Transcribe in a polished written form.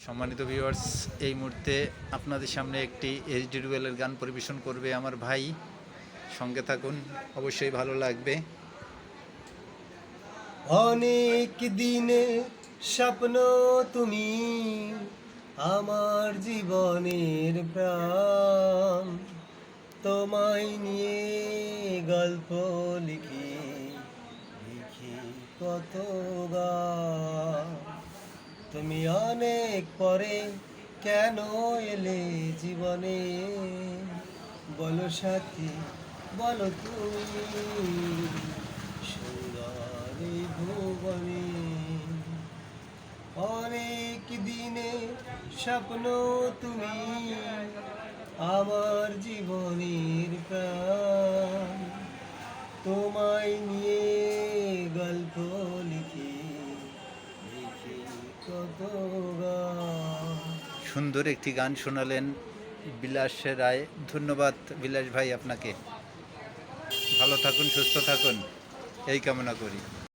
সম্মানিত ভিউয়ার্স, এই মুহূর্তে আপনাদের সামনে একটি এইচডি রুবেলের গান পরিবেশন করবে আমার ভাই। সঙ্গে থাকুন, অবশ্যই ভালো লাগবে। অনেক দিনে স্বপ্ন তুমি আমার জীবনের প্রাণ, তোমায় নিয়ে গল্প লিখি লিখি কত গান। তুমি অনেক পরে কেন এলে জীবনে, বলো সাথী বলো তুমি, সুন্দর এই ভুবনে। অনেক দিনে স্বপ্ন তুমি আমার জীবনের প্রাণ, তোমায় নিয়ে গল্প লিখি লিখি কত গান। সুন্দর একটি গান শোনালেন বিলাস রায়। ধন্যবাদ বিলাস ভাই আপনাকে। ভালো থাকুন, সুস্থ থাকুন, এই কামনা করি।